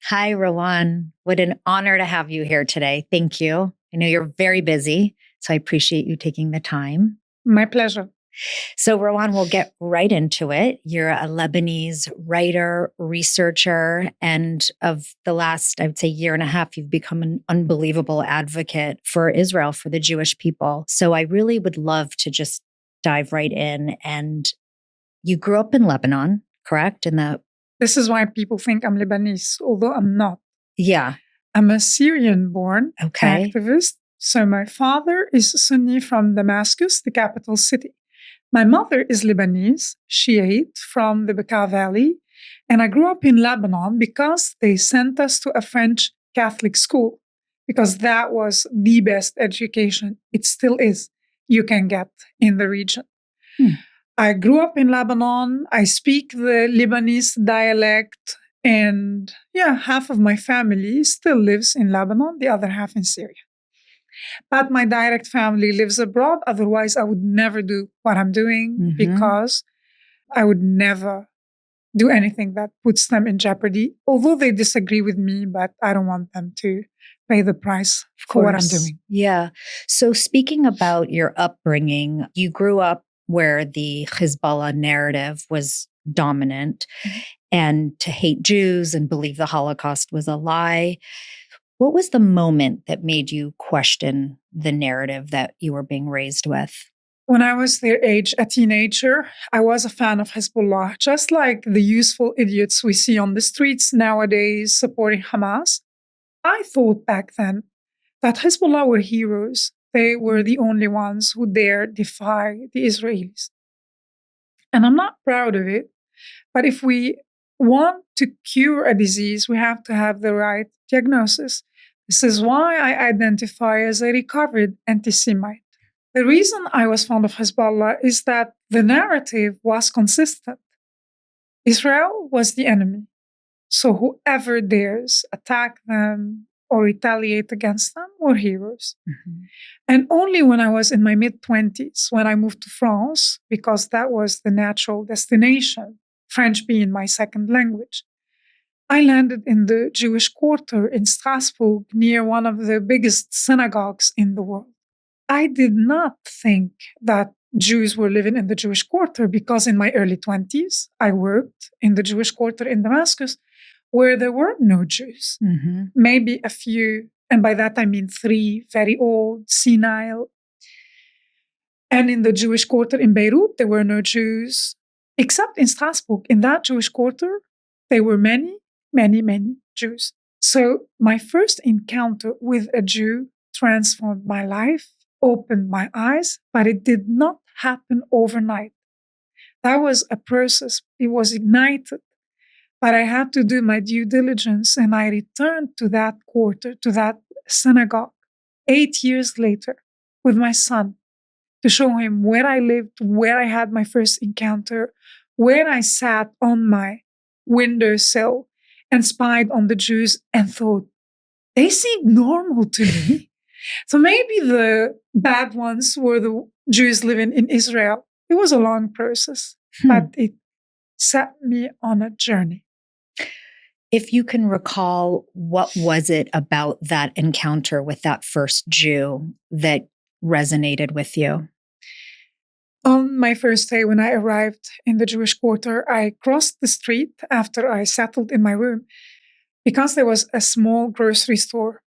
Hi, Rawan. What an honor to have you here today. Thank you. I know you're very busy, so I appreciate you taking the time. My pleasure. So, Rawan, we'll get right into it. You're a Lebanese writer, researcher, and of the last, I would say, year and a half, you've become an unbelievable advocate for Israel, for the Jewish people. So, I really would love to just dive right in. And you grew up in Lebanon, correct? This is why people think I'm Lebanese, although I'm not. Yeah. I'm a Syrian-born activist. So my father is Sunni from Damascus, the capital city. My mother is Lebanese, Shiite from the Bekaa Valley. And I grew up in Lebanon because they sent us to a French Catholic school, because that was the best education, it still is, you can get in the region. I grew up in Lebanon. I speak the Lebanese dialect. And half of my family still lives in Lebanon, the other half in Syria. But my direct family lives abroad. Otherwise, I would never do what I'm doing because I would never do anything that puts them in jeopardy. Although they disagree with me, but I don't want them to pay the price for what I'm doing. Yeah. So speaking about your upbringing, you grew up where the Hezbollah narrative was dominant and to hate Jews and believe the Holocaust was a lie. What was the moment that made you question the narrative that you were being raised with? When I was their age, a teenager, I was a fan of Hezbollah, just like the useful idiots we see on the streets nowadays supporting Hamas. I thought back then that Hezbollah were heroes. They were the only ones who dare defy the Israelis. And I'm not proud of it, but if we want to cure a disease, we have to have the right diagnosis. This is why I identify as a recovered anti-Semite. The reason I was fond of Hezbollah is that the narrative was consistent. Israel was the enemy. So whoever dares attack them or retaliate against them were heroes. And only when I was in my mid-20s, when I moved to France, because that was the natural destination, French being my second language, I landed in the Jewish quarter in Strasbourg near one of the biggest synagogues in the world. I did not think that Jews were living in the Jewish quarter because in my early 20s, I worked in the Jewish quarter in Damascus where there were no Jews, maybe a few, and by that I mean 3 very old, senile. And in the Jewish quarter in Beirut, there were no Jews, except in Strasbourg. In that Jewish quarter, there were many, many, many Jews. So my first encounter with a Jew transformed my life, opened my eyes, but it did not happen overnight. That was a process. It was ignited. But I had to do my due diligence, and I returned to that quarter, to that synagogue, 8 years later with my son to show him where I lived, where I had my first encounter, where I sat on my windowsill and spied on the Jews and thought, they seemed normal to me. So maybe the bad ones were the Jews living in Israel. It was a long process, but it set me on a journey. If you can recall, what was it about that encounter with that first Jew that resonated with you? On my first day when I arrived in the Jewish quarter, I crossed the street after I settled in my room because there was a small grocery store.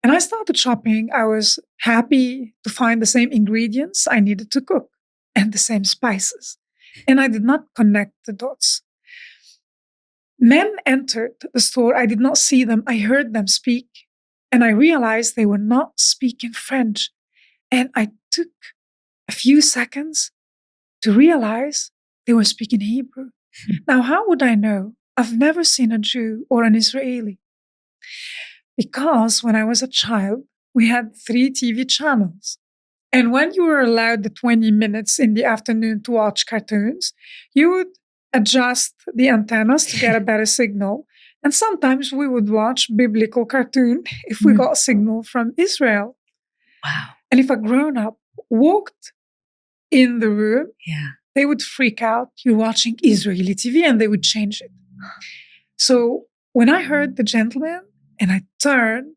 And I started shopping. I was happy to find the same ingredients I needed to cook and the same spices. And I did not connect the dots. Men entered the store. I did not see them. I heard them speak. And I realized they were not speaking French. And I took a few seconds to realize they were speaking Hebrew. Now, how would I know? I've never seen a Jew or an Israeli. Because when I was a child, we had 3 TV channels. And when you were allowed the 20 minutes in the afternoon to watch cartoons, you would adjust the antennas to get a better signal. And sometimes we would watch biblical cartoon if we got signal from Israel. Wow. And if a grown-up walked in the room, they would freak out. You're watching Israeli TV, and they would change it. So When I heard the gentleman and I turned,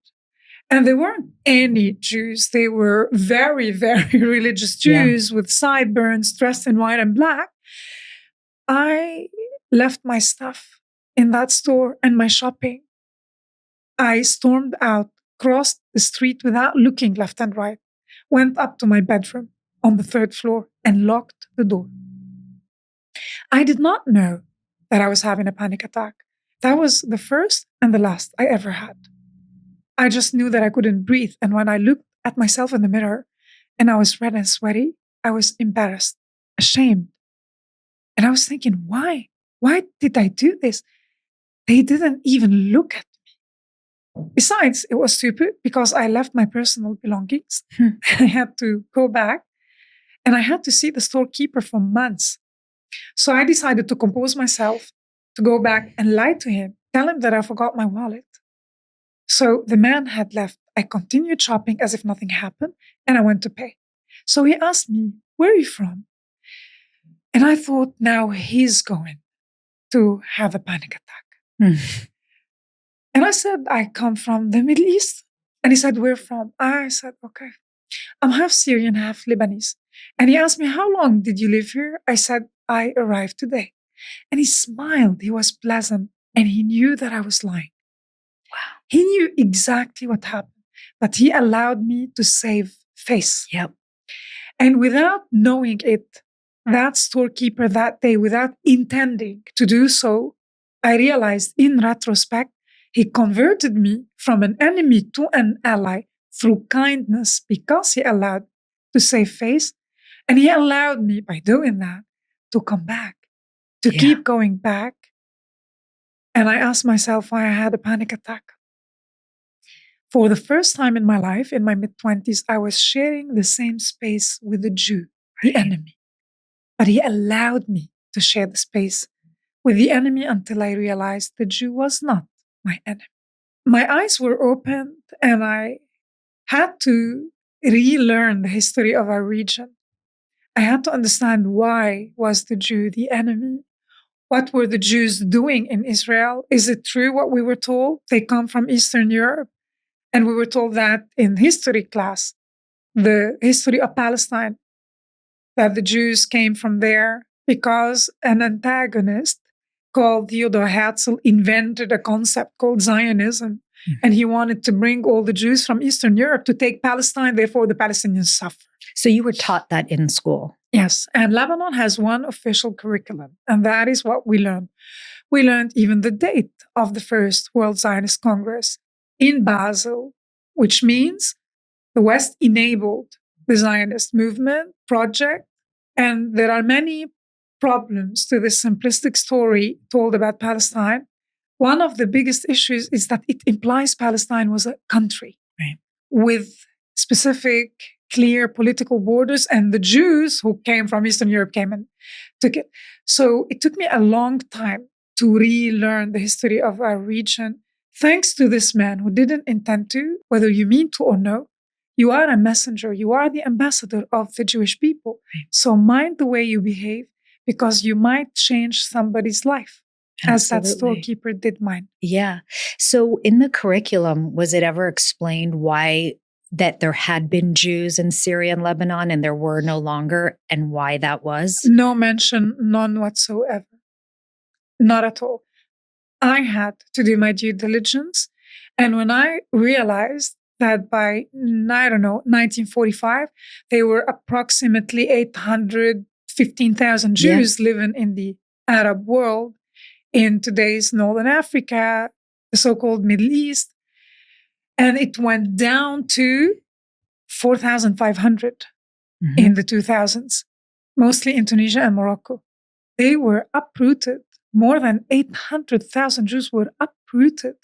and there weren't any Jews, they were very, very religious Jews with sideburns, dressed in white and black. I left my stuff in that store and my shopping. I stormed out, crossed the street without looking left and right, went up to my bedroom on the 3rd floor and locked the door. I did not know that I was having a panic attack. That was the first and the last I ever had. I just knew that I couldn't breathe. And when I looked at myself in the mirror and I was red and sweaty, I was embarrassed, ashamed. And I was thinking, why? Why did I do this? They didn't even look at me. Besides, it was stupid because I left my personal belongings. I had to go back and I had to see the storekeeper for months. So I decided to compose myself, to go back and lie to him, tell him that I forgot my wallet. So the man had left. I continued shopping as if nothing happened, and I went to pay. So he asked me, "Where are you from?" And I thought, now he's going to have a panic attack. And I said, "I come from the Middle East." And he said, "Where from?" I said, "Okay, I'm half Syrian, half Lebanese." And he asked me, "How long did you live here?" I said, "I arrived today." And he smiled. He was pleasant. And he knew that I was lying. Wow. He knew exactly what happened, but he allowed me to save face. Yep. And without knowing it, that storekeeper that day, without intending to do so, I realized in retrospect, he converted me from an enemy to an ally through kindness because he allowed to save face. And he allowed me, by doing that, to come back, to keep going back. And I asked myself why I had a panic attack. For the first time in my life, in my mid-20s, I was sharing the same space with a Jew, the enemy. But he allowed me to share the space with the enemy until I realized the Jew was not my enemy. My eyes were opened and I had to relearn the history of our region. I had to understand why was the Jew the enemy? What were the Jews doing in Israel? Is it true what we were told? They come from Eastern Europe. And we were told that in history class, the history of Palestine, that the Jews came from there because an antagonist called Theodor Herzl invented a concept called Zionism. And he wanted to bring all the Jews from Eastern Europe to take Palestine, therefore the Palestinians suffer. So you were taught that in school? Yes, and Lebanon has one official curriculum, and that is what we learned. We learned even the date of the First World Zionist Congress in Basel, which means the West enabled the Zionist movement project. And there are many problems to this simplistic story told about Palestine. One of the biggest issues is that it implies Palestine was a country with specific, clear political borders, and the Jews who came from Eastern Europe came and took it. So it took me a long time to relearn the history of our region, thanks to this man who didn't intend to, whether you mean to or no. You are a messenger. You are the ambassador of the Jewish people. So mind the way you behave, because you might change somebody's life. Absolutely. As that storekeeper did mine. Yeah. So in the curriculum, was it ever explained why that there had been Jews in Syria and Lebanon and there were no longer, and why that was? No mention, none whatsoever. Not at all. I had to do my due diligence. And when I realized that by, 1945, there were approximately 815,000 Jews living in the Arab world, in today's Northern Africa, the so-called Middle East. And it went down to 4,500 in the 2000s, mostly in Tunisia and Morocco. They were uprooted. More than 800,000 Jews were uprooted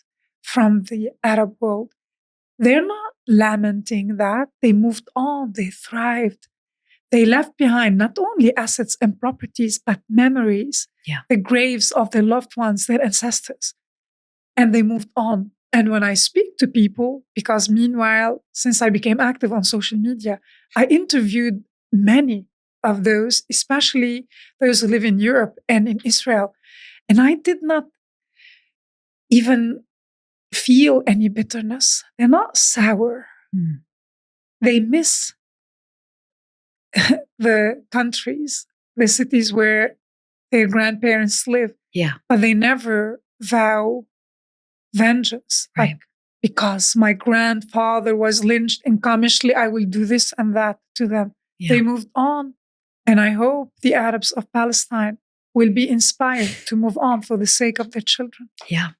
from the Arab world. They're not lamenting that. They moved on. They thrived. They left behind not only assets and properties, but memories, the graves of their loved ones, their ancestors. And they moved on. And when I speak to people, because meanwhile, since I became active on social media, I interviewed many of those, especially those who live in Europe and in Israel. And I did not even feel any bitterness. They're not sour. They miss the countries, the cities where their grandparents live. Yeah. But they never vow vengeance. Right. Like, because my grandfather was lynched in Kamishli, I will do this and that to them. Yeah. They moved on. And I hope the Arabs of Palestine will be inspired to move on for the sake of their children. Yeah.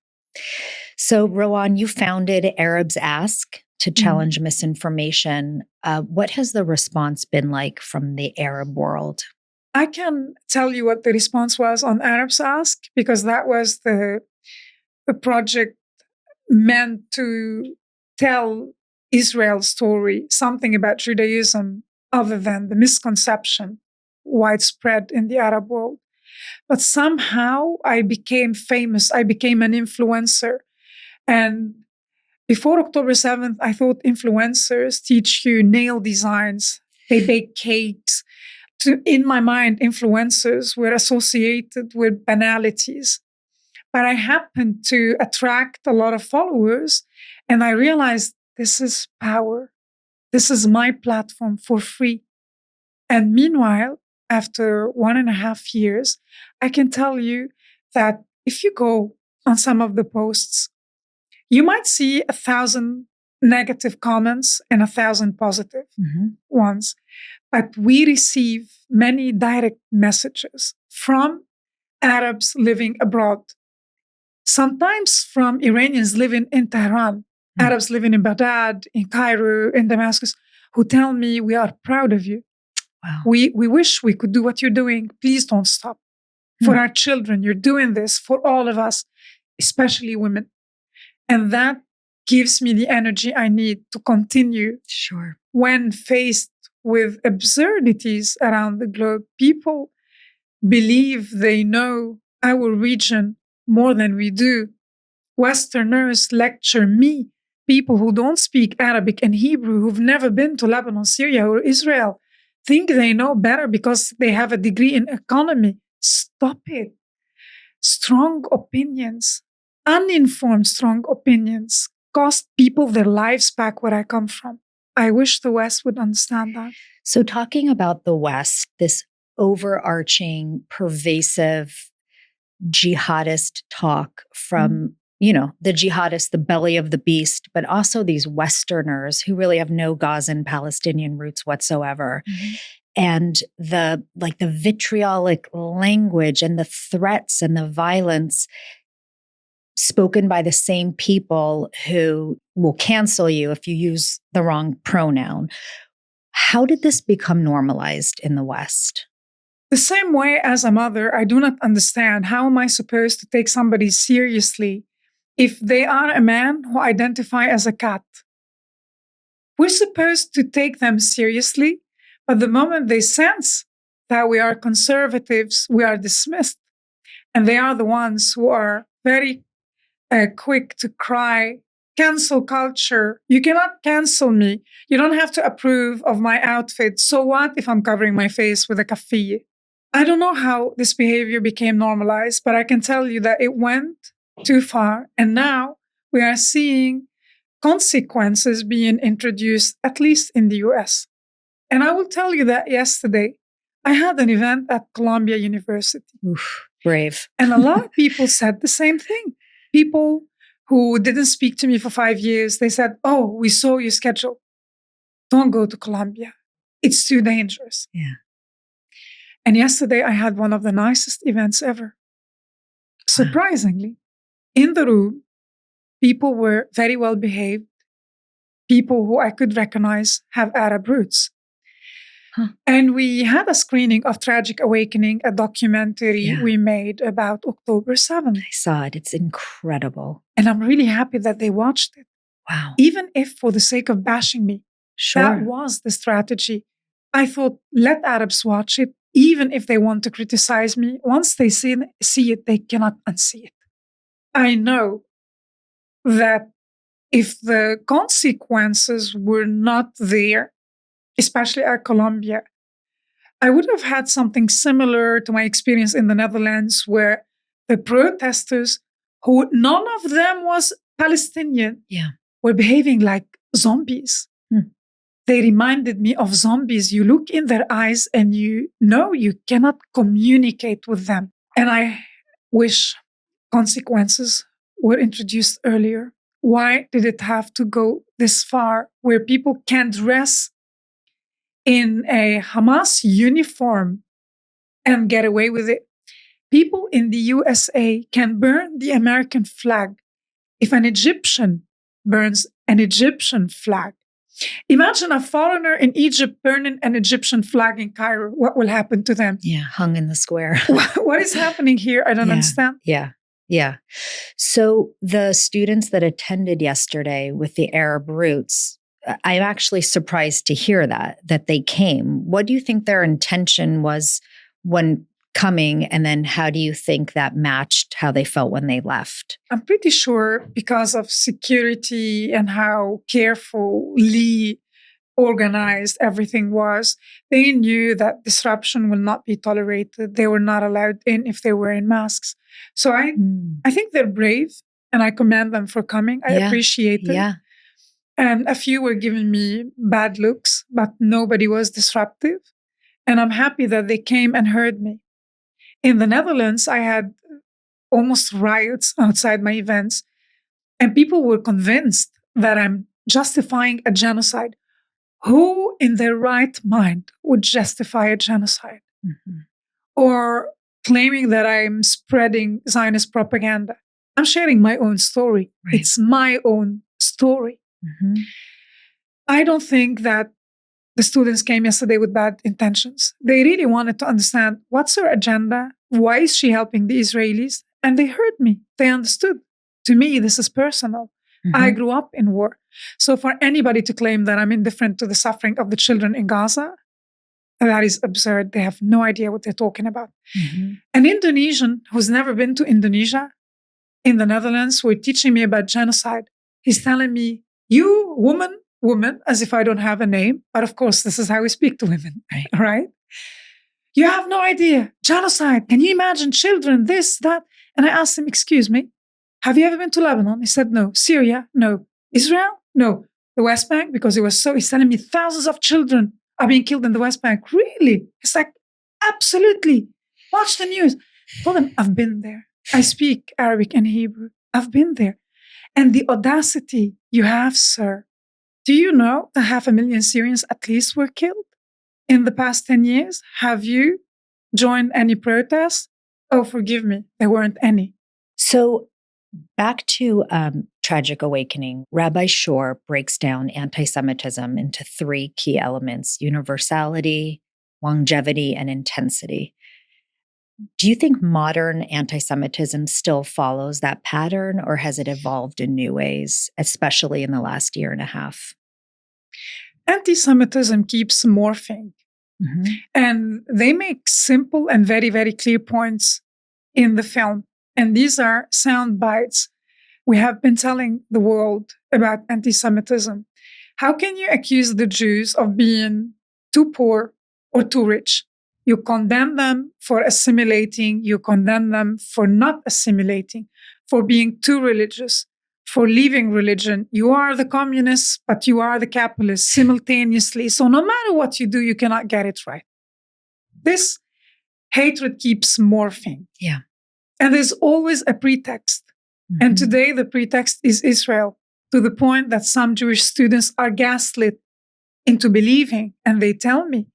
So, Rawan, you founded ArabsAsk to challenge misinformation. What has the response been like from the Arab world? I can tell you what the response was on ArabsAsk, because that was the project meant to tell Israel's story, something about Judaism other than the misconception widespread in the Arab world. But somehow I became famous. I became an influencer. And before October 7th, I thought influencers teach you nail designs, they bake cakes. In my mind, influencers were associated with banalities. But I happened to attract a lot of followers, and I realized this is power. This is my platform for free. And meanwhile, after 1.5 years, I can tell you that if you go on some of the posts, you might see 1,000 negative comments and 1,000 positive ones. But we receive many direct messages from Arabs living abroad, sometimes from Iranians living in Tehran, Arabs living in Baghdad, in Cairo, in Damascus, who tell me, we are proud of you. Wow. We wish we could do what you're doing. Please don't stop. For our children, you're doing this for all of us, especially women. And that gives me the energy I need to continue. Sure. When faced with absurdities around the globe, people believe they know our region more than we do. Westerners lecture me, people who don't speak Arabic and Hebrew, who've never been to Lebanon, Syria, or Israel, think they know better because they have a degree in economy. Stop it. Strong opinions, uninformed strong opinions, cost people their lives back where I come from. I wish the West would understand that. So, talking about the West, this overarching, pervasive jihadist talk from, the jihadists, the belly of the beast, but also these Westerners who really have no Gazan Palestinian roots whatsoever. And the vitriolic language and the threats and the violence spoken by the same people who will cancel you if you use the wrong pronoun. How did this become normalized in the West? The same way as a mother, I do not understand how am I supposed to take somebody seriously if they are a man who identify as a cat. We're supposed to take them seriously, but the moment they sense that we are conservatives, we are dismissed. And they are the ones who are very quick to cry, cancel culture. You cannot cancel me. You don't have to approve of my outfit. So what if I'm covering my face with a kafiyeh? I don't know how this behavior became normalized, but I can tell you that it went too far. And now we are seeing consequences being introduced, at least in the US. And I will tell you that yesterday, I had an event at Columbia University. Oof, brave. And a lot of people said the same thing. People who didn't speak to me for 5 years, they said, oh, we saw your schedule. Don't go to Columbia. It's too dangerous. Yeah. And yesterday I had one of the nicest events ever. Surprisingly, in the room, people were very well behaved. People who I could recognize have Arab roots. And we had a screening of Tragic Awakening, a documentary we made about October 7th. I saw it. It's incredible. And I'm really happy that they watched it. Wow. Even if for the sake of bashing me, that was the strategy. I thought, let Arabs watch it, even if they want to criticize me. Once they see it, they cannot unsee it. I know that if the consequences were not there, especially at Columbia, I would have had something similar to my experience in the Netherlands, where the protesters who none of them was Palestinian, Yeah. were behaving like zombies. They reminded me of zombies. You look in their eyes and you know you cannot communicate with them. And I wish consequences were introduced earlier. Why did it have to go this far where people can dress in a Hamas uniform and get away with it? People in the USA can burn the American flag if an Egyptian burns an Egyptian flag. Imagine a foreigner in Egypt burning an Egyptian flag in Cairo. What will happen to them? Yeah, hung in the square. What is happening here? I don't understand. Yeah. So the students that attended yesterday with the Arab roots, I'm actually surprised to hear that they came. What do you think their intention was when coming, and then how do you think that matched how they felt when they left? I'm pretty sure because of security and how carefully organized everything was, they knew that disruption will not be tolerated. They were not allowed in if they were in masks. So I think they're brave, and I commend them for coming. I appreciate it. Yeah. And a few were giving me bad looks, but nobody was disruptive. And I'm happy that they came and heard me. In the Netherlands, I had almost riots outside my events, and people were convinced that I'm justifying a genocide. Who in their right mind would justify a genocide? Or claiming that I'm spreading Zionist propaganda? I'm sharing my own story. Right. It's my own story. I don't think that the students came yesterday with bad intentions. They really wanted to understand what's her agenda, why is she helping the Israelis? And they heard me. They understood. To me, this is personal. I grew up in war. So for anybody to claim that I'm indifferent to the suffering of the children in Gaza, that is absurd. They have no idea what they're talking about. An Indonesian who's never been to Indonesia in the Netherlands were teaching me about genocide. He's telling me, you woman, as if I don't have a name. But of course, this is how we speak to women, right? You have no idea. Genocide. Can you imagine children, this, that? And I asked him, excuse me, have you ever been to Lebanon? He said, no. Syria? No. Israel? No. The West Bank? Because he's telling me thousands of children are being killed in the West Bank. Really? It's like, absolutely. Watch the news. I told him, I've been there. I speak Arabic and Hebrew. I've been there. And the audacity you have, sir. Do you know that 500,000 Syrians at least were killed in the past 10 years? Have you joined any protests? Oh, forgive me. There weren't any. So back to Tragic Awakening, Rabbi Shor breaks down anti-Semitism into 3 key elements: universality, longevity, and intensity. Do you think modern anti-Semitism still follows that pattern, or has it evolved in new ways, especially in the last year and a half? Anti-Semitism keeps morphing. And they make simple and very, very clear points in the film. And these are sound bites. We have been telling the world about anti-Semitism. How can you accuse the Jews of being too poor or too rich? You condemn them for assimilating. You condemn them for not assimilating, for being too religious, for leaving religion. You are the communists, but you are the capitalists simultaneously. So no matter what you do, you cannot get it right. This hatred keeps morphing. Yeah. And there's always a pretext. And today the pretext is Israel, to the point that some Jewish students are gaslit into believing. And they tell me,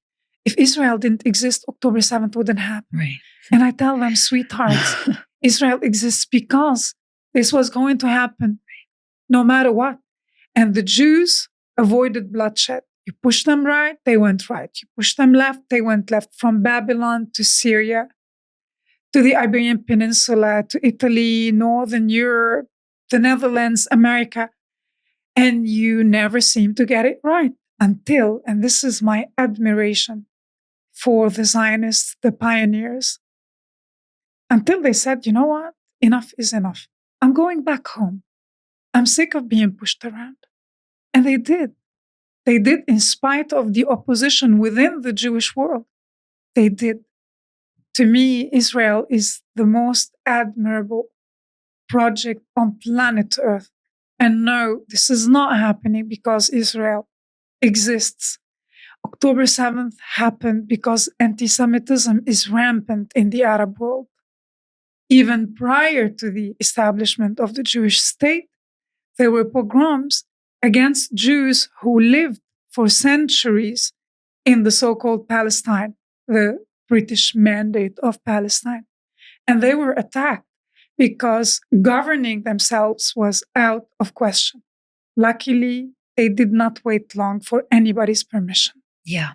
if Israel didn't exist, October 7th wouldn't happen. Right. And I tell them, sweethearts, Israel exists because this was going to happen no matter what. And the Jews avoided bloodshed. You push them right, they went right. You push them left, they went left. From Babylon to Syria, to the Iberian Peninsula, to Italy, Northern Europe, the Netherlands, America. And you never seem to get it right until, and this is my admiration for the Zionists, the pioneers, until they said, you know what? Enough is enough. I'm going back home. I'm sick of being pushed around. And they did. They did in spite of the opposition within the Jewish world. They did. To me, Israel is the most admirable project on planet Earth. And no, this is not happening because Israel exists. October 7th happened because anti-Semitism is rampant in the Arab world. Even prior to the establishment of the Jewish state, there were pogroms against Jews who lived for centuries in the so-called Palestine, the British Mandate of Palestine. And they were attacked because governing themselves was out of question. Luckily, they did not wait long for anybody's permission. Yeah.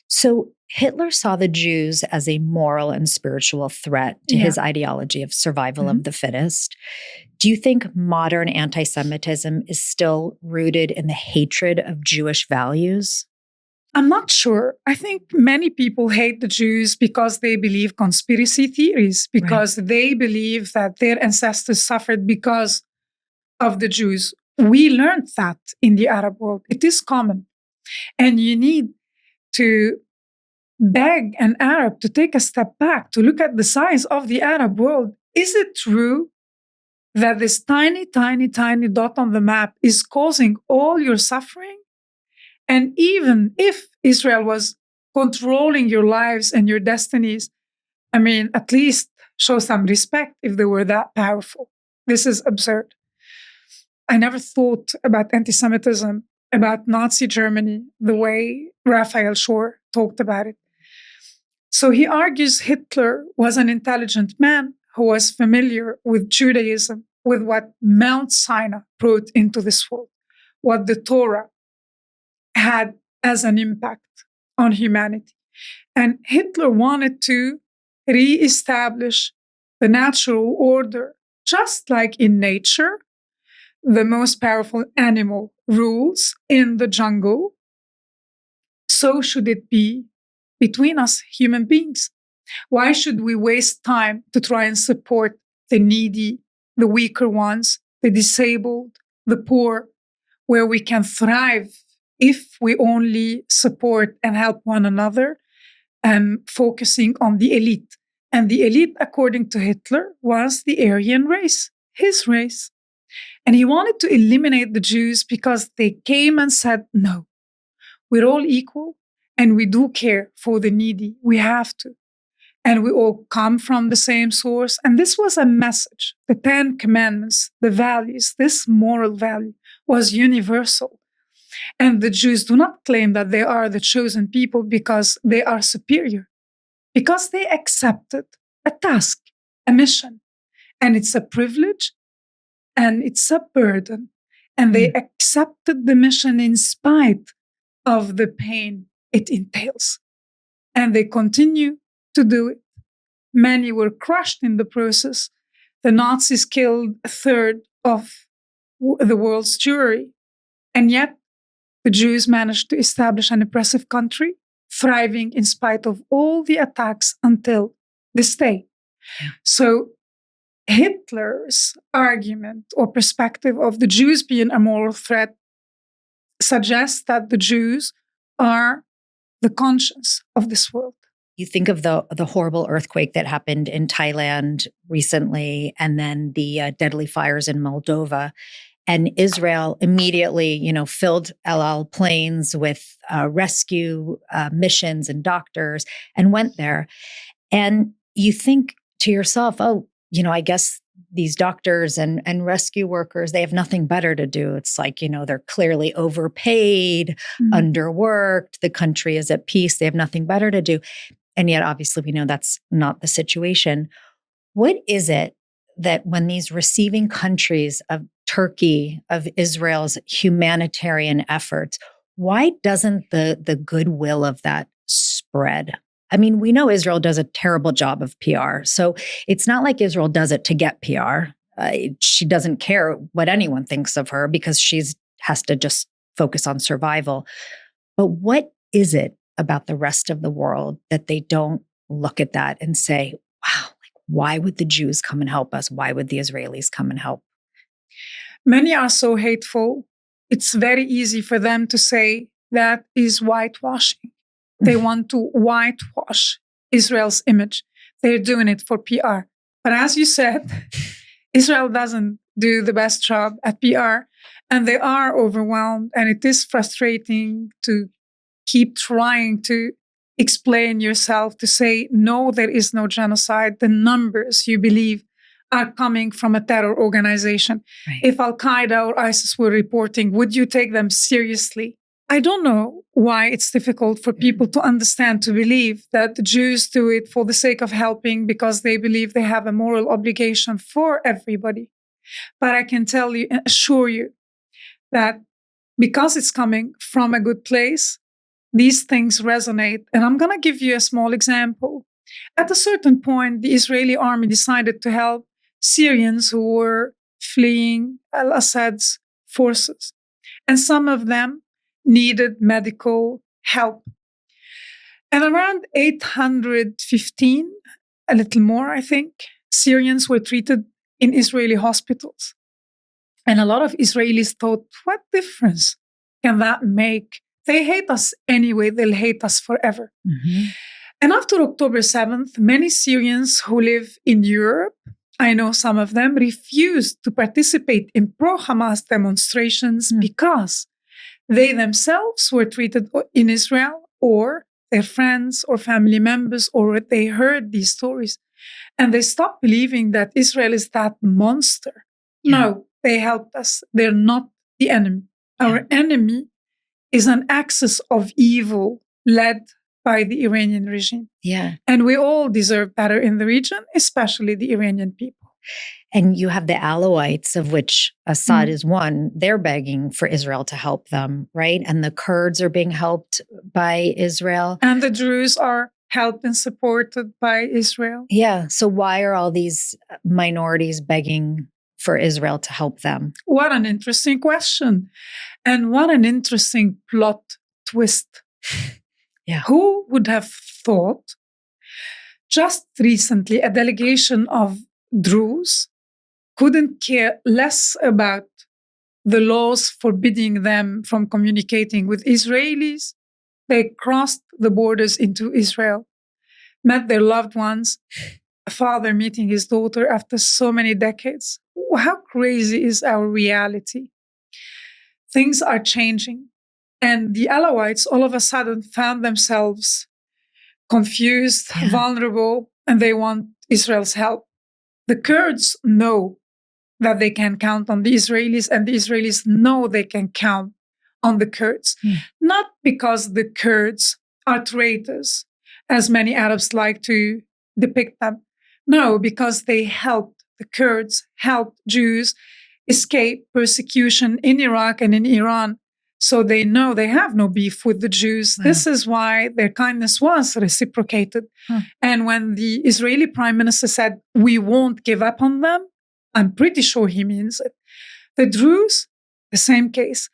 So Hitler saw the Jews as a moral and spiritual threat to his ideology of survival of the fittest. Do you think modern anti-Semitism is still rooted in the hatred of Jewish values? I'm not sure. I think many people hate the Jews because they believe conspiracy theories, because they believe that their ancestors suffered because of the Jews. We learned that in the Arab world. It is common. And you need to beg an Arab to take a step back, to look at the size of the Arab world. Is it true that this tiny, tiny, tiny dot on the map is causing all your suffering? And even if Israel was controlling your lives and your destinies, I mean, at least show some respect if they were that powerful. This is absurd. I never thought about anti-Semitism, about Nazi Germany, the way Raphael Shore talked about it. So he argues Hitler was an intelligent man who was familiar with Judaism, with what Mount Sinai brought into this world, what the Torah had as an impact on humanity. And Hitler wanted to reestablish the natural order, just like in nature, the most powerful animal rules in the jungle. So should it be between us human beings. Why should we waste time to try and support the needy, the weaker ones, the disabled, the poor, where we can thrive if we only support and help one another, focusing on the elite? And the elite, according to Hitler, was the Aryan race, his race. And he wanted to eliminate the Jews because they came and said, no, we're all equal and we do care for the needy. We have to. And we all come from the same source. And this was a message. The 10 Commandments, the values, this moral value was universal. And the Jews do not claim that they are the chosen people because they are superior, because they accepted a task, a mission. And it's a privilege and it's a burden. And they accepted the mission in spite of the pain it entails. And they continue to do it. Many were crushed in the process. The Nazis killed a third of the world's Jewry. And yet, the Jews managed to establish an oppressive country, thriving in spite of all the attacks until this day. Yeah. So Hitler's argument or perspective of the Jews being a moral threat suggests that the Jews are the conscience of this world. You think of the horrible earthquake that happened in Thailand recently, and then the deadly fires in Moldova. And Israel immediately, filled El Al planes with rescue missions and doctors and went there. And you think to yourself, I guess these doctors and rescue workers, they have nothing better to do. It's like, they're clearly overpaid, underworked. The country is at peace. They have nothing better to do. And yet, obviously, we know that's not the situation. What is it that when these receiving countries of Turkey, of Israel's humanitarian efforts, why doesn't the goodwill of that spread? I mean, we know Israel does a terrible job of PR. So it's not like Israel does it to get PR. She doesn't care what anyone thinks of her because she has to just focus on survival. But what is it about the rest of the world that they don't look at that and say, wow, why would the Jews come and help us? Why would the Israelis come and help? Many are so hateful. It's very easy for them to say that is whitewashing. They want to whitewash Israel's image. They're doing it for PR. But as you said, Israel doesn't do the best job at PR, and they are overwhelmed, and it is frustrating to keep trying to explain yourself, to say, no, there is no genocide. The numbers you believe are coming from a terror organization. Right. If Al-Qaeda or ISIS were reporting, would you take them seriously? I don't know why it's difficult for people to understand, to believe that the Jews do it for the sake of helping because they believe they have a moral obligation for everybody. But I can tell you and assure you that because it's coming from a good place, these things resonate. And I'm going to give you a small example. At a certain point, the Israeli army decided to help Syrians who were fleeing al-Assad's forces. And some of them needed medical help. And around 815, a little more, I think, Syrians were treated in Israeli hospitals. And a lot of Israelis thought, what difference can that make? They hate us anyway, they'll hate us forever. Mm-hmm. And after October 7th, many Syrians who live in Europe, I know some of them, refused to participate in pro-Hamas demonstrations because they themselves were treated in Israel, or their friends or family members, or they heard these stories. And they stopped believing that Israel is that monster. Yeah. No, they helped us. They're not the enemy. Our enemy is an axis of evil led by the Iranian regime. Yeah. And we all deserve better in the region, especially the Iranian people. And you have the Alawites, of which Assad is one. They're begging for Israel to help them, right? And the Kurds are being helped by Israel. And the Druze are helped and supported by Israel. Yeah. So why are all these minorities begging for Israel to help them? What an interesting question. And what an interesting plot twist. Yeah. Who would have thought? Just recently, a delegation of Druze couldn't care less about the laws forbidding them from communicating with Israelis. They crossed the borders into Israel, met their loved ones, a father meeting his daughter after so many decades. How crazy is our reality? Things are changing. And the Alawites all of a sudden found themselves confused, vulnerable, and they want Israel's help. The Kurds know that they can count on the Israelis, and the Israelis know they can count on the Kurds. Not because the Kurds are traitors, as many Arabs like to depict them. No, because they helped the Kurds, helped Jews escape persecution in Iraq and in Iran. So they know they have no beef with the Jews. Wow. This is why their kindness was reciprocated. And when the Israeli prime minister said, we won't give up on them, I'm pretty sure he means it. The Druze, the same case.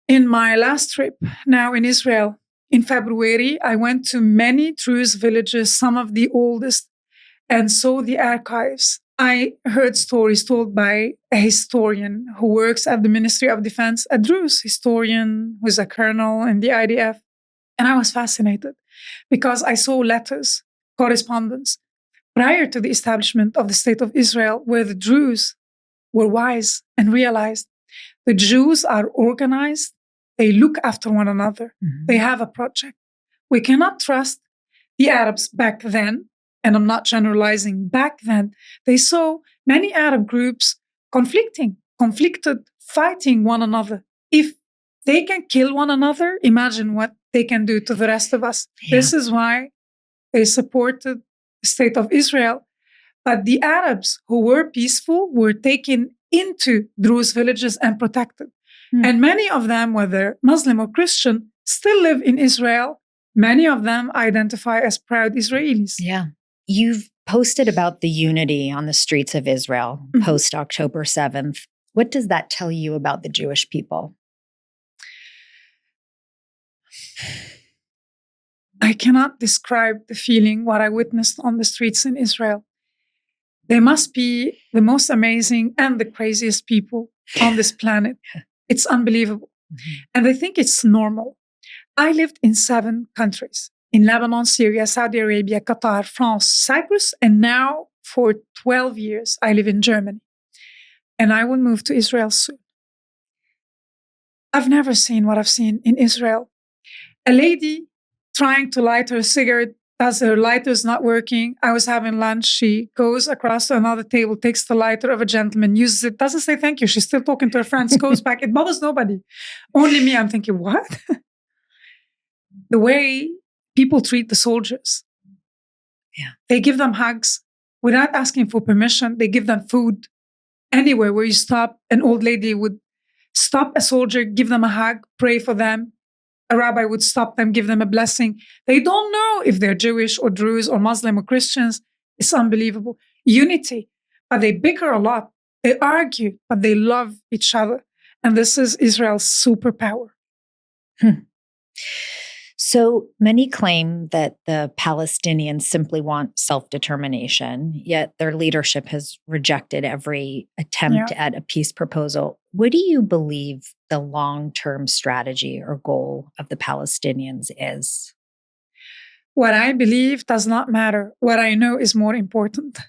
In my last trip now in Israel, in February, I went to many Druze villages, some of the oldest, and saw the archives. I heard stories told by a historian who works at the Ministry of Defense, a Druze historian who's a colonel in the IDF. And I was fascinated because I saw letters, correspondence, prior to the establishment of the State of Israel, where the Druze were wise and realized the Jews are organized, they look after one another, they have a project. We cannot trust the Arabs back then. And I'm not generalizing, back then, they saw many Arab groups conflicted, fighting one another. If they can kill one another, imagine what they can do to the rest of us. Yeah. This is why they supported the State of Israel. But the Arabs who were peaceful were taken into Druze villages and protected. And many of them, whether Muslim or Christian, still live in Israel. Many of them identify as proud Israelis. Yeah. You've posted about the unity on the streets of Israel post October 7th. What does that tell you about the Jewish people? I cannot describe the feeling, what I witnessed on the streets in Israel. They must be the most amazing and the craziest people on this planet. It's unbelievable. And they think it's normal. I lived in 7 countries. In Lebanon, Syria, Saudi Arabia, Qatar, France, Cyprus, and now for 12 years, I live in Germany. and I will move to Israel soon. I've never seen what I've seen in Israel. A lady trying to light her cigarette as her lighter's not working. I was having lunch. She goes across to another table, takes the lighter of a gentleman, uses it, doesn't say thank you. She's still talking to her friends, goes back. It bothers nobody. Only me. I'm thinking, what? The way people treat the soldiers. Yeah. They give them hugs without asking for permission. They give them food. Anywhere where you stop, an old lady would stop a soldier, give them a hug, pray for them. A rabbi would stop them, give them a blessing. They don't know if they're Jewish or Druze or Muslim or Christians. It's unbelievable. Unity. But they bicker a lot. They argue, but they love each other. And this is Israel's superpower. So many claim that the Palestinians simply want self-determination, yet their leadership has rejected every attempt at a peace proposal. What do you believe the long-term strategy or goal of the Palestinians is? What I believe does not matter. What I know is more important.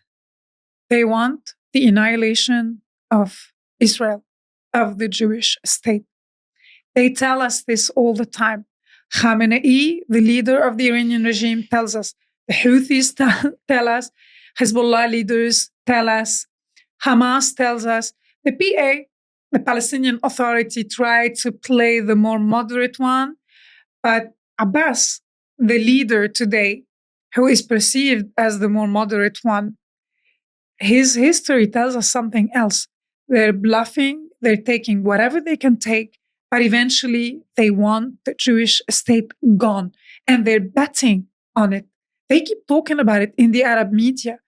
They want the annihilation of Israel, of the Jewish state. They tell us this all the time. Khamenei, the leader of the Iranian regime, tells us. The Houthis tell us. Hezbollah leaders tell us. Hamas tells us. The PA, the Palestinian Authority, tried to play the more moderate one. But Abbas, the leader today, who is perceived as the more moderate one, his history tells us something else. They're bluffing. They're taking whatever they can take. But eventually, they want the Jewish state gone. And they're betting on it. They keep talking about it in the Arab media.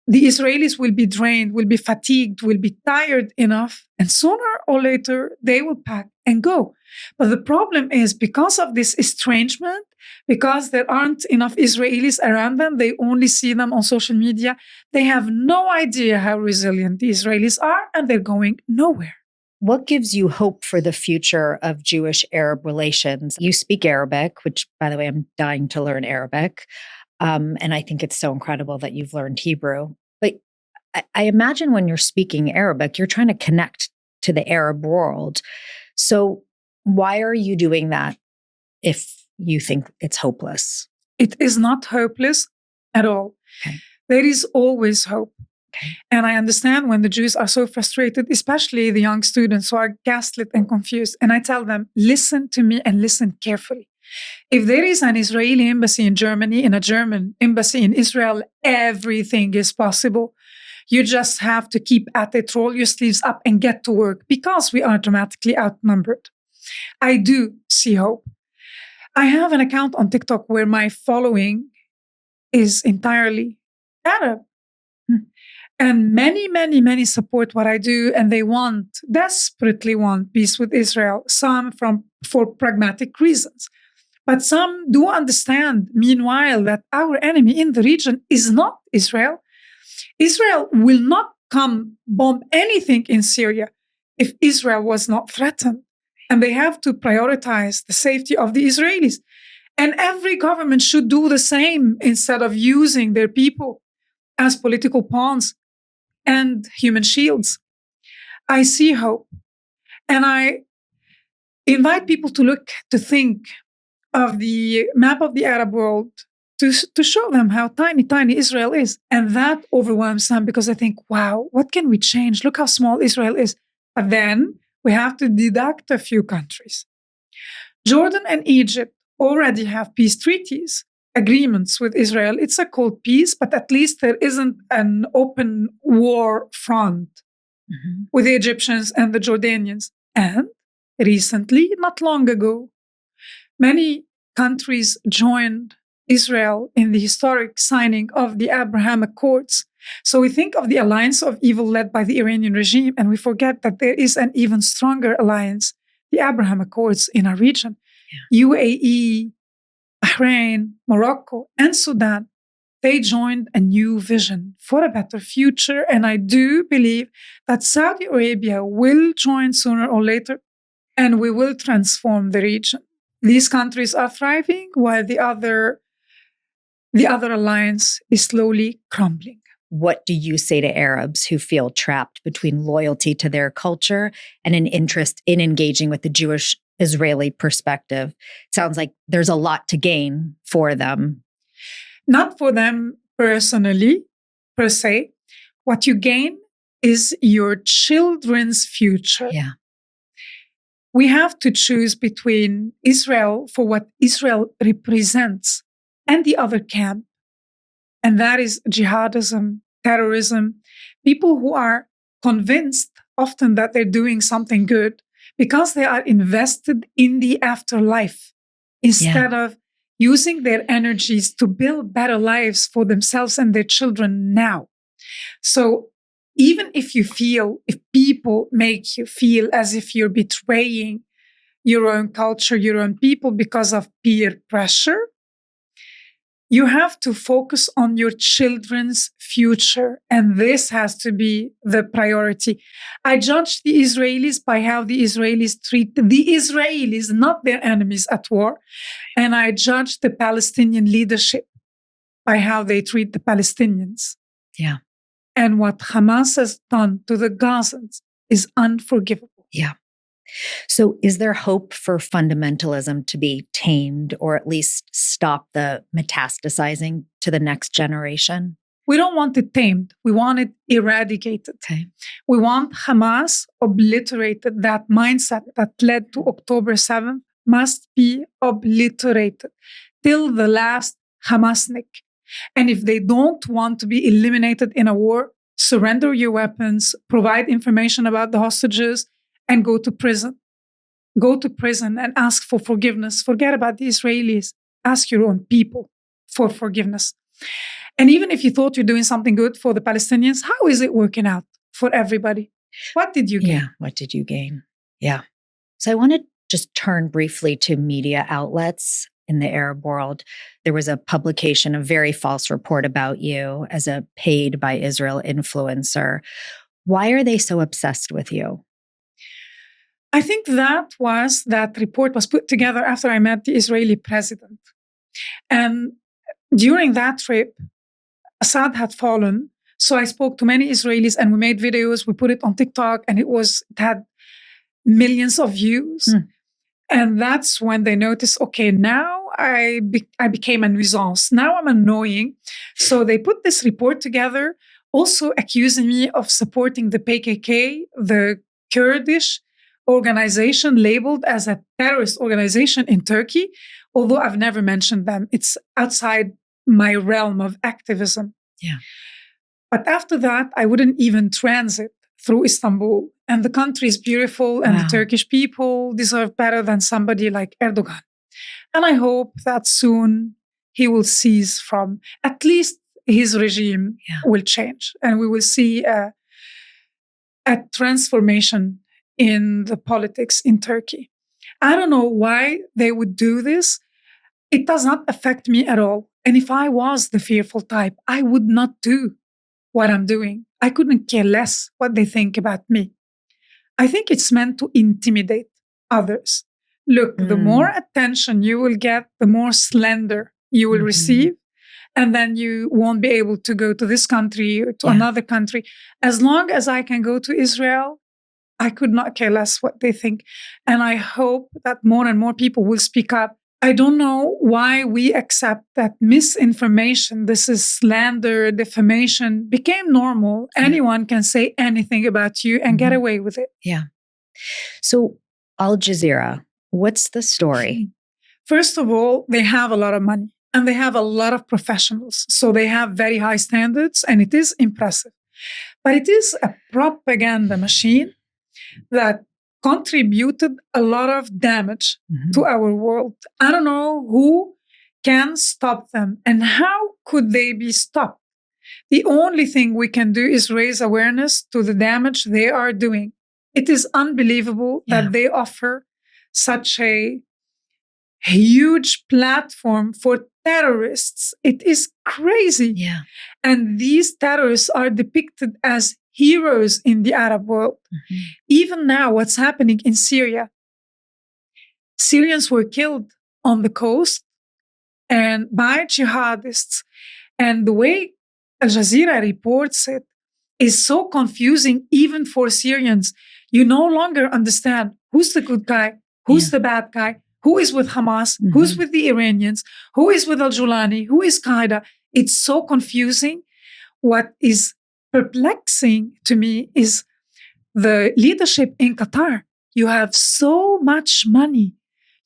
The Israelis will be drained, will be fatigued, will be tired enough. And sooner or later, they will pack and go. But the problem is because of this estrangement, because there aren't enough Israelis around them, they only see them on social media. They have no idea how resilient the Israelis are, and they're going nowhere. What gives you hope for the future of Jewish-Arab relations? You speak Arabic, which, by the way, I'm dying to learn Arabic. And I think it's so incredible that you've learned Hebrew. But I imagine when you're speaking Arabic, you're trying to connect to the Arab world. So why are you doing that if you think it's hopeless? It is not hopeless at all. Okay. There is always hope. Okay. And I understand when the Jews are so frustrated, especially the young students who are gaslit and confused. And I tell them, listen to me and listen carefully. If there is an Israeli embassy in Germany and a German embassy in Israel, everything is possible. You just have to keep at it, roll your sleeves up and get to work because we are dramatically outnumbered. I do see hope. I have an account on TikTok where my following is entirely Arab. And many support what I do, and they desperately want peace with Israel, some for pragmatic reasons. But some do understand, meanwhile, that our enemy in the region is not Israel. Israel will not come bomb anything in Syria if Israel was not threatened. And they have to prioritize the safety of the Israelis. And every government should do the same instead of using their people as political pawns and human shields. I see hope. And I invite people to think of the map of the Arab world to show them how tiny Israel is. And that overwhelms them because they think, wow, what can we change? Look how small Israel is. But then we have to deduct a few countries. Jordan and Egypt already have peace treaties, agreements with Israel. It's a cold peace, but at least there isn't an open war front with the Egyptians and the Jordanians. And recently, not long ago, many countries joined Israel in the historic signing of the Abraham Accords. So we think of the alliance of evil led by the Iranian regime, and we forget that there is an even stronger alliance, the Abraham Accords in our region. Yeah. UAE, Bahrain, Morocco, and Sudan, they joined a new vision for a better future. And I do believe that Saudi Arabia will join sooner or later, and we will transform the region. These countries are thriving while the other alliance is slowly crumbling. what do you say to Arabs who feel trapped between loyalty to their culture and an interest in engaging with the Jewish Israeli perspective? Sounds like there's a lot to gain for them. Not for them personally, per se. What you gain is your children's future. Yeah. We have to choose between Israel for what Israel represents and the other camp. And that is jihadism, terrorism, people who are convinced often that they're doing something good because they are invested in the afterlife instead of using their energies to build better lives for themselves and their children now. So even if people make you feel as if you're betraying your own culture, your own people because of peer pressure, you have to focus on your children's future. And this has to be the priority. I judge the Israelis by how the Israelis treat the Israelis, not their enemies at war. And I judge the Palestinian leadership by how they treat the Palestinians. Yeah. And what Hamas has done to the Gazans is unforgivable. Yeah. So is there hope for fundamentalism to be tamed or at least stop the metastasizing to the next generation? We don't want it tamed. We want it eradicated. Okay. We want Hamas obliterated. That mindset that led to October 7th must be obliterated till the last Hamasnik. And if they don't want to be eliminated in a war, surrender your weapons, provide information about the hostages, and go to prison. Go to prison and ask for forgiveness. Forget about the Israelis. Ask your own people for forgiveness. And even if you thought you're doing something good for the Palestinians, how is it working out for everybody? What did you gain? Yeah, what did you gain? Yeah. So I want to just turn briefly to media outlets in the Arab world. There was a publication, a very false report about you as a paid by Israel influencer. Why are they so obsessed with you? I think that report was put together after I met the Israeli president. And during that trip, Assad had fallen. So I spoke to many Israelis and we made videos. We put it on TikTok and it had millions of views. And that's when they noticed, okay, now I became a nuisance. Now I'm annoying. So they put this report together, also accusing me of supporting the PKK, the Kurdish organization labeled as a terrorist organization in Turkey, although I've never mentioned them. It's outside my realm of activism. Yeah. But after that, I wouldn't even transit through Istanbul. And the country is beautiful and the Turkish people deserve better than somebody like Erdogan. And I hope that soon he will cease from, at least his regime will change. And we will see a transformation in the politics in Turkey. I don't know why they would do this. It does not affect me at all. And if I was the fearful type, I would not do what I'm doing. I couldn't care less what they think about me. I think it's meant to intimidate others. Look, the more attention you will get, the more slender you will receive. And then you won't be able to go to this country or to another country. As long as I can go to Israel, I could not care less what they think. And I hope that more and more people will speak up. I don't know why we accept that misinformation, this is slander, defamation, became normal. Anyone can say anything about you and get away with it. Yeah. So Al Jazeera, what's the story? First of all, they have a lot of money and they have a lot of professionals. So they have very high standards and it is impressive. But it is a propaganda machine that contributed a lot of damage to our world. I don't know who can stop them and how could they be stopped. The only thing we can do is raise awareness to the damage they are doing. It is unbelievable that they offer such a huge platform for terrorists. It is crazy. Yeah. And these terrorists are depicted as heroes in the Arab world. Even now, what's happening in Syria, Syrians were killed on the coast and by jihadists. And the way Al Jazeera reports it, is so confusing even for Syrians. You no longer understand who's the good guy, who's the bad guy, who is with Hamas, who's with the Iranians, who is with al-Julani, who is Qaeda. It's so confusing. What is perplexing to me is the leadership in Qatar. You have so much money.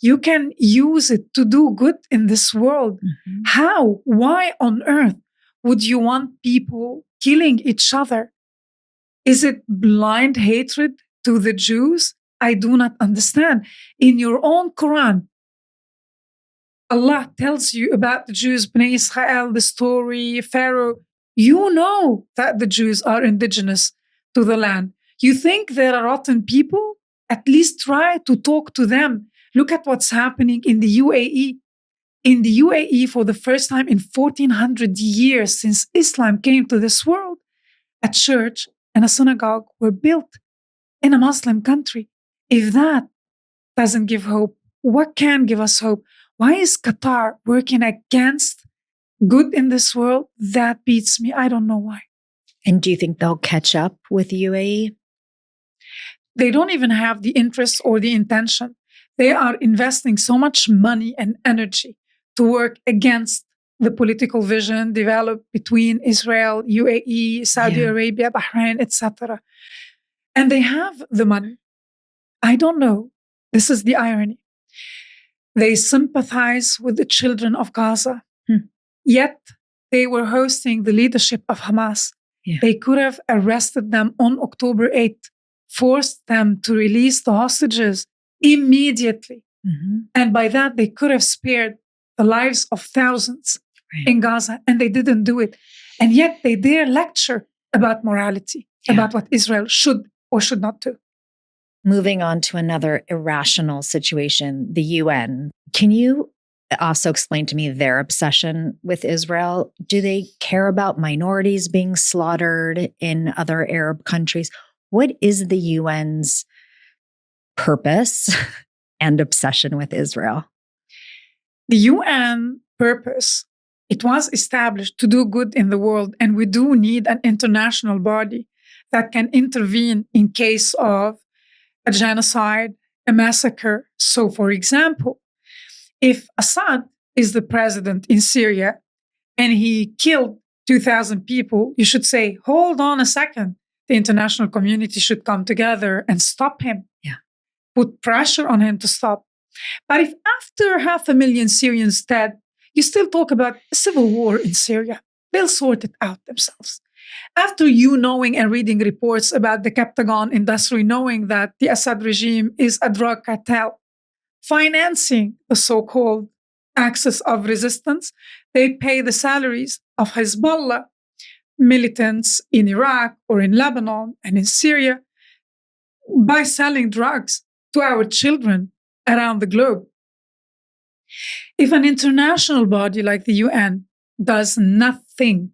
You can use it to do good in this world. How? Why on earth would you want people killing each other? Is it blind hatred to the Jews? I do not understand. In your own Quran, Allah tells you about the Jews, Bnei Israel, the story, Pharaoh. You know that the Jews are indigenous to the land. You think they're rotten people? At least try to talk to them. Look at what's happening in the UAE. In the UAE, for the first time in 1400 years since Islam came to this world, a church and a synagogue were built in a Muslim country. If that doesn't give hope, what can give us hope? Why is Qatar working against good in this world? That beats me. I don't know why. And do you think they'll catch up with UAE? They don't even have the interest or the intention. They are investing so much money and energy to work against the political vision developed between Israel, UAE, Saudi Arabia, Bahrain, etc. And they have the money. I don't know. This is the irony. They sympathize with the children of Gaza. Yet they were hosting the leadership of Hamas. They could have arrested them on October 8th, forced them to release the hostages immediately. And by that, they could have spared the lives of thousands in Gaza, and they didn't do it. And yet they dare lecture about morality, about what Israel should or should not do. Moving on to another irrational situation, the UN. Can you also explain to me their obsession with Israel? Do they care about minorities being slaughtered in other Arab countries? What is the UN's purpose and obsession with Israel? The UN purpose, it was established to do good in the world, and we do need an international body that can intervene in case of a genocide, a massacre. So, for example, if Assad is the president in Syria and he killed 2,000 people, you should say, hold on a second. The international community should come together and stop him. Put pressure on him to stop. But if after 500,000 Syrians dead, you still talk about a civil war in Syria, they'll sort it out themselves. After you knowing and reading reports about the Captagon industry, knowing that the Assad regime is a drug cartel, financing the so-called axis of resistance, they pay the salaries of Hezbollah militants in Iraq or in Lebanon and in Syria by selling drugs to our children around the globe. If an international body like the UN does nothing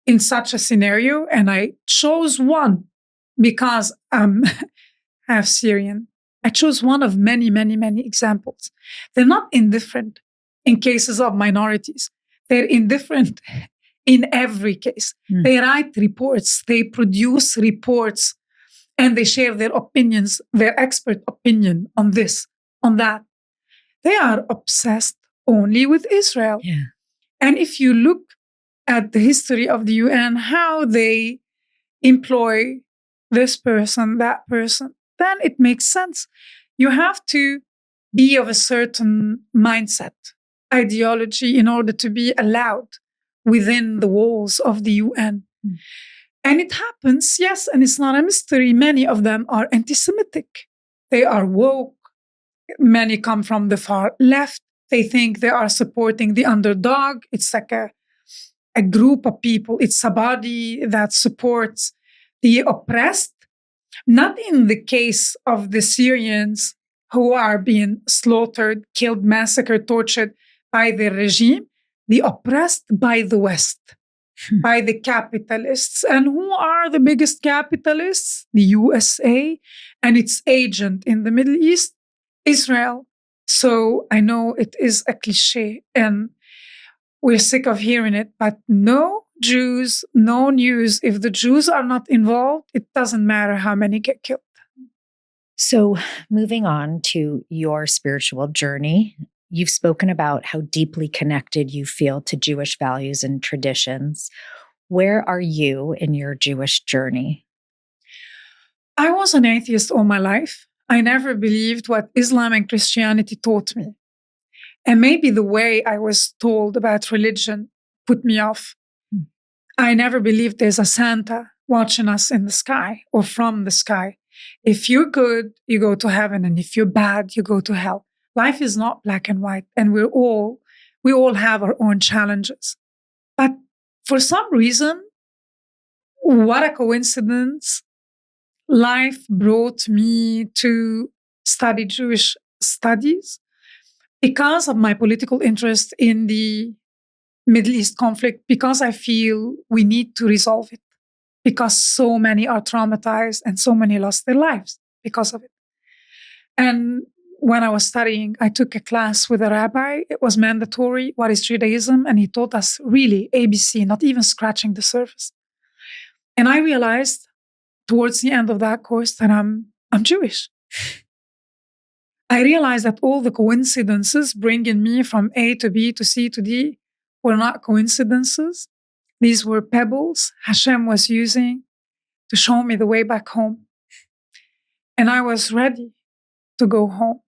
in such a scenario, and I chose one because I'm half Syrian, I chose one of many, many, many examples. They're not indifferent in cases of minorities. They're indifferent in every case. They write reports, they produce reports, and they share their opinions, their expert opinion on this, on that. They are obsessed only with Israel. And if you look at the history of the UN, how they employ this person, that person, then it makes sense. You have to be of a certain mindset, ideology, in order to be allowed within the walls of the UN. And it happens, yes, and it's not a mystery. Many of them are anti-Semitic. They are woke. Many come from the far left. They think they are supporting the underdog. It's like a group of people. It's a body that supports the oppressed. Not in the case of the Syrians who are being slaughtered, killed, massacred, tortured by the regime, the oppressed by the West, by the capitalists. And who are the biggest capitalists? The USA and its agent in the Middle East, Israel. So I know it is a cliche. And We're sick of hearing it, but no Jews, no news. If the Jews are not involved, it doesn't matter how many get killed. So, moving on to your spiritual journey, you've spoken about how deeply connected you feel to Jewish values and traditions. Where are you in your Jewish journey? I was an atheist all my life. I never believed what Islam and Christianity taught me. And maybe the way I was told about religion put me off. I never believed there's a Santa watching us in the sky or from the sky. If you're good, you go to heaven. And if you're bad, you go to hell. Life is not black and white. And we all have our own challenges. But for some reason, what a coincidence, life brought me to study Jewish studies because of my political interest in the Middle East conflict, because I feel we need to resolve it, because so many are traumatized and so many lost their lives because of it. And when I was studying, I took a class with a rabbi. It was mandatory. What is Judaism? And he taught us really ABC, not even scratching the surface. And I realized towards the end of that course that I'm Jewish. I realized that all the coincidences bringing me from A to B to C to D were not coincidences. These were pebbles Hashem was using to show me the way back home. And I was ready to go home,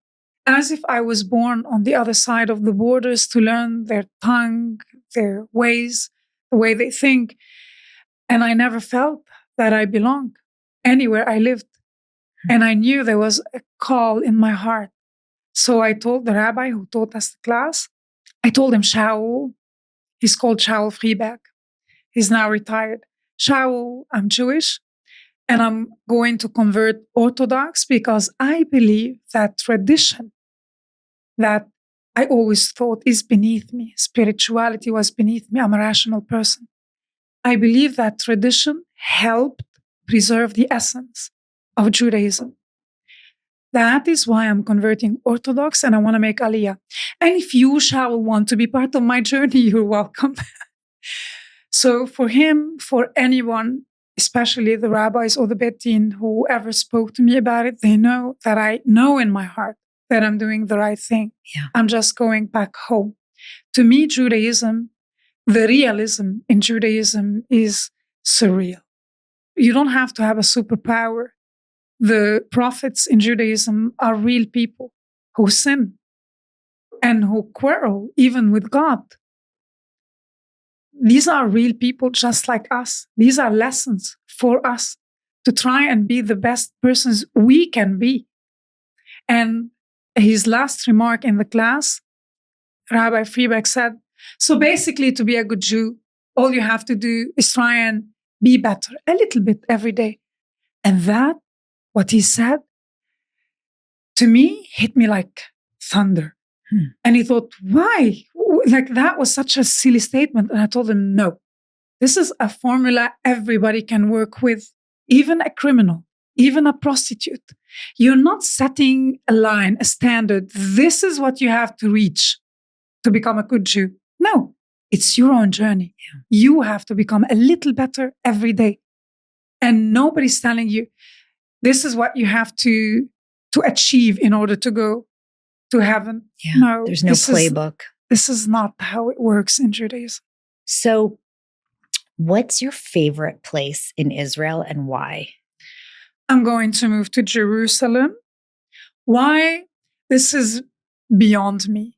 as if I was born on the other side of the borders to learn their tongue, their ways, the way they think. And I never felt that I belonged anywhere I lived. And I knew there was a call in my heart. So I told the rabbi who taught us the class, I told him, Shaul, he's called Shaul Frieberg. He's now retired. Shaul, I'm Jewish, and I'm going to convert Orthodox because I believe that tradition that I always thought is beneath me, spirituality was beneath me, I'm a rational person. I believe that tradition helped preserve the essence of Judaism. That is why I'm converting Orthodox and I want to make Aliyah. And if you shall want to be part of my journey, you're welcome. So for him, for anyone, especially the rabbis or the Beit Din, whoever spoke to me about it, they know that I know in my heart that I'm doing the right thing. Yeah. I'm just going back home. To me, Judaism, the realism in Judaism is surreal. You don't have to have a superpower. The prophets in Judaism are real people who sin and who quarrel even with God. These are real people just like us. These are lessons for us to try and be the best persons we can be. And his last remark in the class, Rabbi Frieberg said, so basically to be a good Jew, all you have to do is try and be better a little bit every day. And that, what he said, to me, hit me like thunder. And he thought, why? Like that was such a silly statement. And I told him, no, this is a formula everybody can work with, even a criminal, even a prostitute. You're not setting a line, a standard. This is what you have to reach to become a good Jew. No, it's your own journey. Yeah. You have to become a little better every day. And nobody's telling you, this is what you have to achieve in order to go to heaven. Yeah, no, there's no playbook. This is not how it works in Judaism. So what's your favorite place in Israel and why? I'm going to move to Jerusalem. Why? This is beyond me.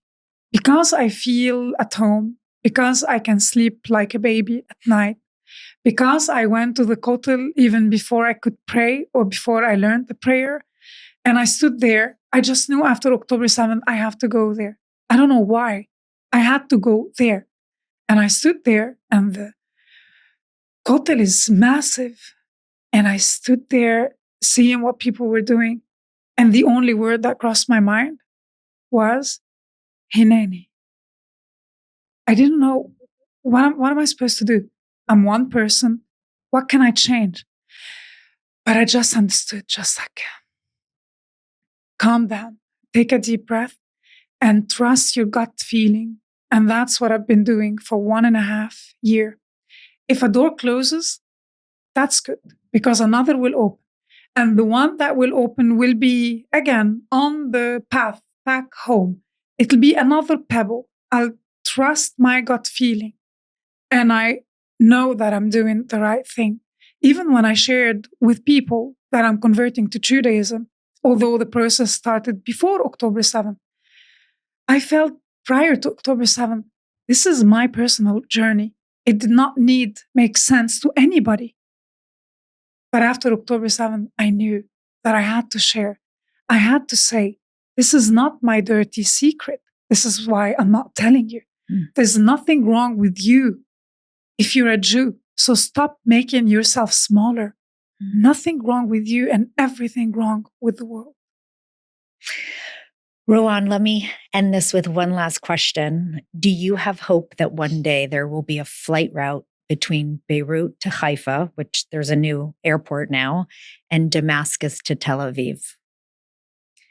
Because I feel at home, because I can sleep like a baby at night, because I went to the Kotel even before I could pray or before I learned the prayer. And I stood there. I just knew after October 7th, I have to go there. I don't know why. I had to go there. And I stood there and the Kotel is massive. And I stood there seeing what people were doing. And the only word that crossed my mind was Hineni. I didn't know what am I supposed to do? I'm one person. What can I change? But I just understood, just like, calm down, take a deep breath and trust your gut feeling. And that's what I've been doing for 1.5 years. If a door closes, that's good because another will open. And the one that will open will be, again, on the path back home. It'll be another pebble. I'll trust my gut feeling. And I know that I'm doing the right thing. Even when I shared with people that I'm converting to Judaism, although the process started before October 7th, I felt prior to October 7th, this is my personal journey. It did not make sense to anybody. But after October 7th, I knew that I had to share. I had to say, this is not my dirty secret. This is why I'm not telling you. There's nothing wrong with you if you're a Jew. So stop making yourself smaller. Nothing wrong with you and everything wrong with the world. Rawan, let me end this with one last question. Do you have hope that one day there will be a flight route between Beirut to Haifa, which there's a new airport now, and Damascus to Tel Aviv?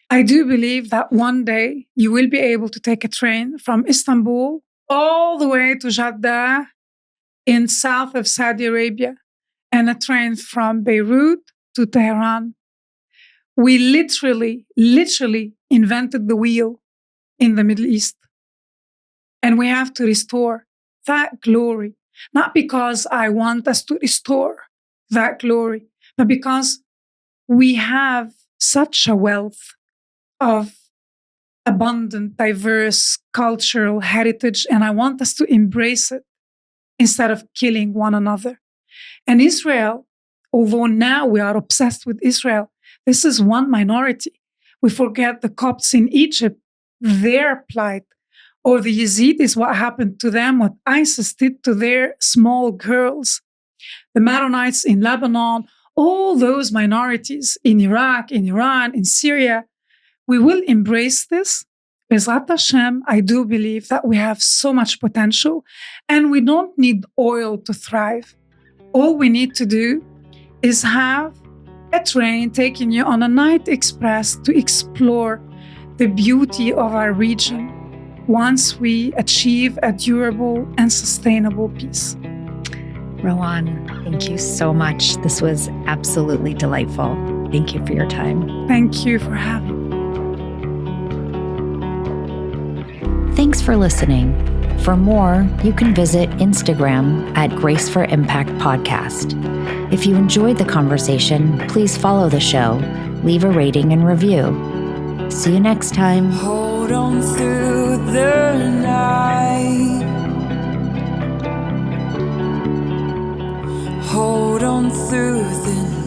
I do believe that one day you will be able to take a train from Istanbul all the way to Jeddah in south of Saudi Arabia and a train from Beirut to Tehran. We literally invented the wheel in the Middle East. And we have to restore that glory, not because I want us to restore that glory, but because we have such a wealth of abundant, diverse cultural heritage, and I want us to embrace it instead of killing one another. And Israel, although now we are obsessed with Israel, this is one minority. We forget the Copts in Egypt, their plight, or the Yazidis, what happened to them, what ISIS did to their small girls, the Maronites in Lebanon, all those minorities in Iraq, in Iran, in Syria. We will embrace this. Bezrat Hashem, I do believe that we have so much potential and we don't need oil to thrive. All we need to do is have a train taking you on a night express to explore the beauty of our region once we achieve a durable and sustainable peace. Rawan, thank you so much. This was absolutely delightful. Thank you for your time. Thank you for having me. Thanks for listening. For more, you can visit Instagram at Grace for Impact Podcast. If you enjoyed the conversation, please follow the show, leave a rating and review. See you next time. Hold on through the night. Hold on through the night.